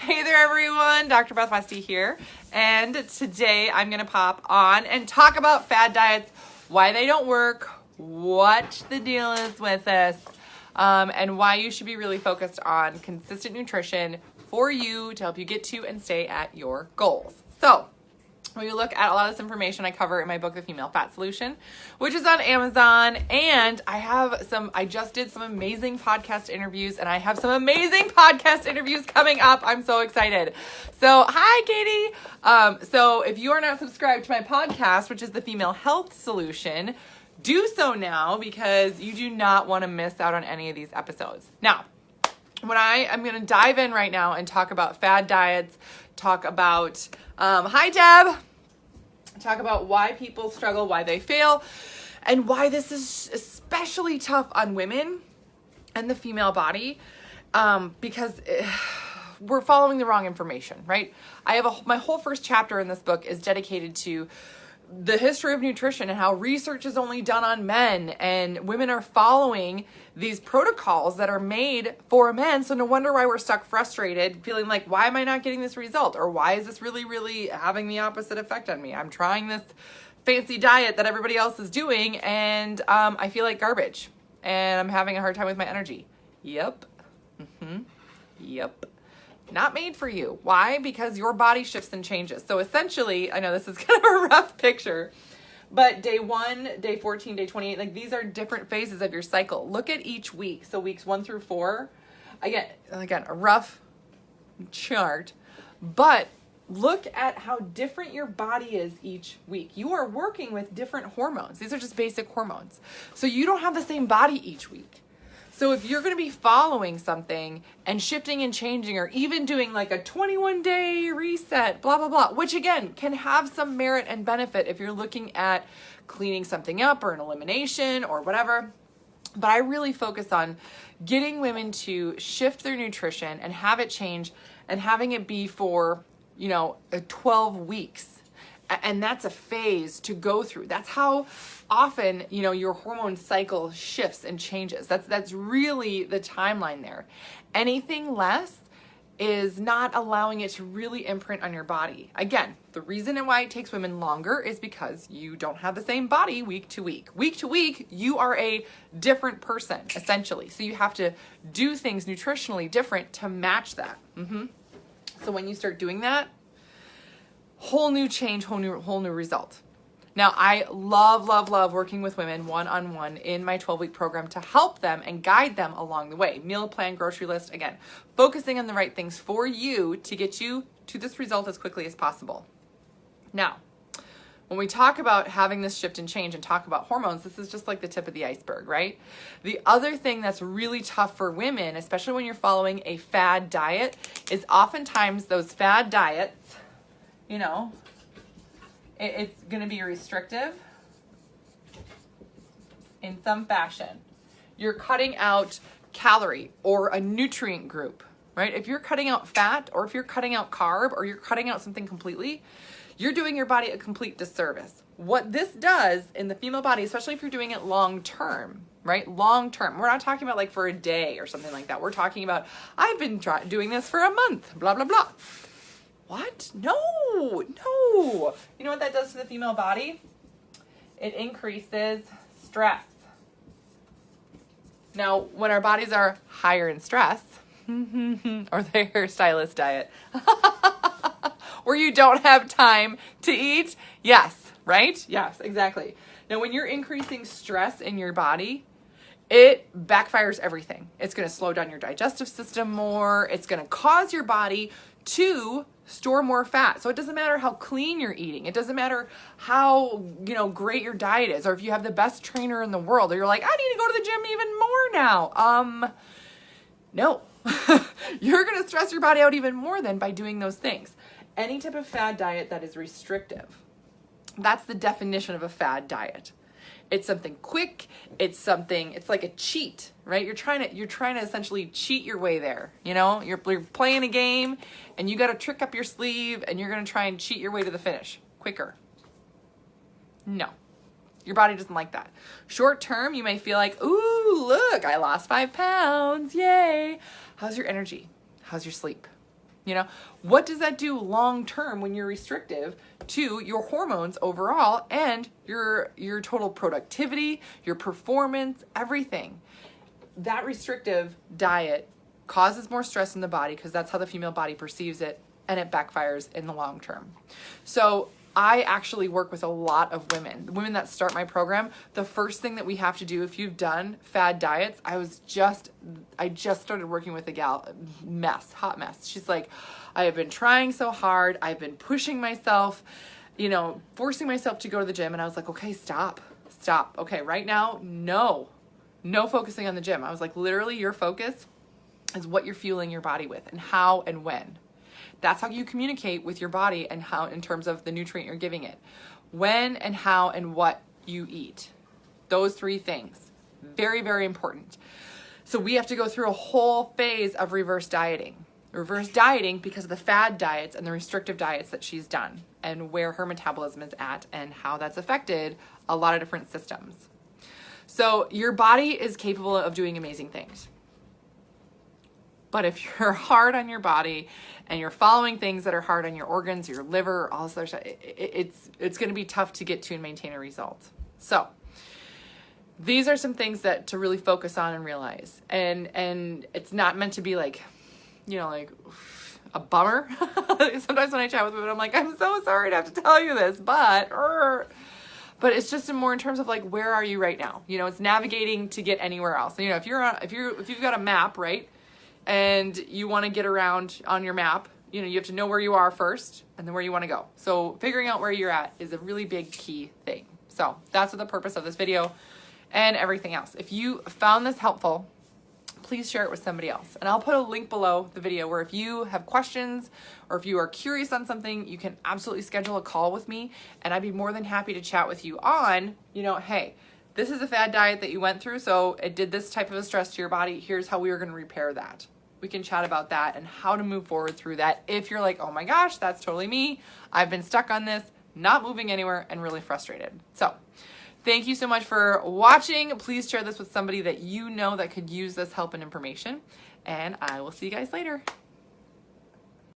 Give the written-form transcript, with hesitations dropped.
Hey there everyone, Dr. Beth Westy here, and today I'm going to pop on and talk about fad diets, why they don't work, what the deal is with this, and why you should be really focused on consistent nutrition for you to help you get to and stay at your goals. So, when you look at a lot of this information I cover in my book, The Female Fat Solution, which is on Amazon, and I just did some amazing podcast interviews, and I have some amazing podcast interviews coming up. I'm so excited. So, hi, Katie. So, if you are not subscribed to my podcast, which is The Female Health Solution, do so now because you do not want to miss out on any of these episodes. Now, I'm going to dive in right now and talk about fad diets, talk about, hi Deb, talk about why people struggle, why they fail, and why this is especially tough on women and the female body, because we're following the wrong information, right? My whole first chapter in this book is dedicated to the history of nutrition and how research is only done on men, and women are following these protocols that are made for men. So no wonder why we're stuck frustrated, feeling like, why am I not getting this result? Or why is this really, really having the opposite effect on me? I'm trying this fancy diet that everybody else is doing, and I feel like garbage, and I'm having a hard time with my energy. Yep. Yep. Not made for you. Why? Because your body shifts and changes. So essentially, I know this is kind of a rough picture, but day 1, day 14, day 28, like these are different phases of your cycle. Look at each week. So weeks 1 through 4, again, a rough chart, but look at how different your body is each week. You are working with different hormones. These are just basic hormones. So you don't have the same body each week. So if you're going to be following something and shifting and changing, or even doing like a 21-day reset, blah, blah, blah, which again can have some merit and benefit if you're looking at cleaning something up or an elimination or whatever. But I really focus on getting women to shift their nutrition and have it change, and having it be for, 12 weeks. And that's a phase to go through. That's how often, your hormone cycle shifts and changes. That's really the timeline there. Anything less is not allowing it to really imprint on your body. Again, the reason and why it takes women longer is because you don't have the same body week to week. Week to week, you are a different person, essentially. So you have to do things nutritionally different to match that. So when you start doing that, whole new change, whole new result. Now, I love working with women one-on-one in my 12-week program to help them and guide them along the way. Meal plan, grocery list, again, focusing on the right things for you to get you to this result as quickly as possible. Now, when we talk about having this shift and change and talk about hormones, this is just like the tip of the iceberg, right? The other thing that's really tough for women, especially when you're following a fad diet, is oftentimes those fad diets, it's going to be restrictive in some fashion. You're cutting out calorie or a nutrient group, right? If you're cutting out fat, or if you're cutting out carb, or you're cutting out something completely, you're doing your body a complete disservice. What this does in the female body, especially if you're doing it long term, right? Long term. We're not talking about like for a day or something like that. We're talking about, I've been doing this for a month, blah, blah, blah. What? No. You know what that does to the female body? It increases stress. Now, when our bodies are higher in stress, or the hairstylist diet, where you don't have time to eat, yes, right? Yes, exactly. Now, when you're increasing stress in your body, it backfires everything. It's going to slow down your digestive system more. It's going to cause your body to store more fat. So it doesn't matter how clean you're eating. It doesn't matter how, great your diet is, or if you have the best trainer in the world, or you're like, I need to go to the gym even more now. No. You're going to stress your body out even more than by doing those things. Any type of fad diet that is restrictive, that's the definition of a fad diet. It's something quick. It's like a cheat, right? You're trying to essentially cheat your way there. You're playing a game, and you got a trick up your sleeve, and you're going to try and cheat your way to the finish quicker. No, your body doesn't like that. Short term, you may feel like, ooh, look, I lost 5 pounds. Yay. How's your energy? How's your sleep? You know, what does that do long term when you're restrictive to your hormones overall and your total productivity, your performance, everything? That restrictive diet causes more stress in the body because that's how the female body perceives it, and it backfires in the long term. So I actually work with a lot of women that start my program. The first thing that we have to do, if you've done fad diets, I just started working with a gal, hot mess. She's like, I have been trying so hard. I've been pushing myself, you know, forcing myself to go to the gym. And I was like, okay, stop. Okay, right now, no focusing on the gym. I was like, literally your focus is what you're fueling your body with and how and when. That's how you communicate with your body and how in terms of the nutrient you're giving it. When and how and what you eat. Those three things. Very, very important. So we have to go through a whole phase of reverse dieting. Reverse dieting because of the fad diets and the restrictive diets that she's done and where her metabolism is at and how that's affected a lot of different systems. So your body is capable of doing amazing things. But if you're hard on your body and you're following things that are hard on your organs, your liver, all this other stuff, it's going to be tough to get to and maintain a result. So these are some things that to really focus on and realize. And it's not meant to be like, you know, like a bummer. Sometimes when I chat with women, I'm like, I'm so sorry to have to tell you this, but it's just more in terms of like, where are you right now? You know, it's navigating to get anywhere else. You know, if you've got a map, right? And you want to get around on your map, you know, you have to know where you are first and then where you want to go. So figuring out where you're at is a really big key thing. So that's what the purpose of this video and everything else. If you found this helpful, please share it with somebody else. And I'll put a link below the video where if you have questions or if you are curious on something, you can absolutely schedule a call with me and I'd be more than happy to chat with you on, you know, hey, this is a fad diet that you went through, so it did this type of a stress to your body. Here's how we are going to repair that. We can chat about that and how to move forward through that if you're like, oh my gosh, that's totally me. I've been stuck on this, not moving anywhere, and really frustrated. So thank you so much for watching. Please share this with somebody that you know that could use this help and information. And I will see you guys later.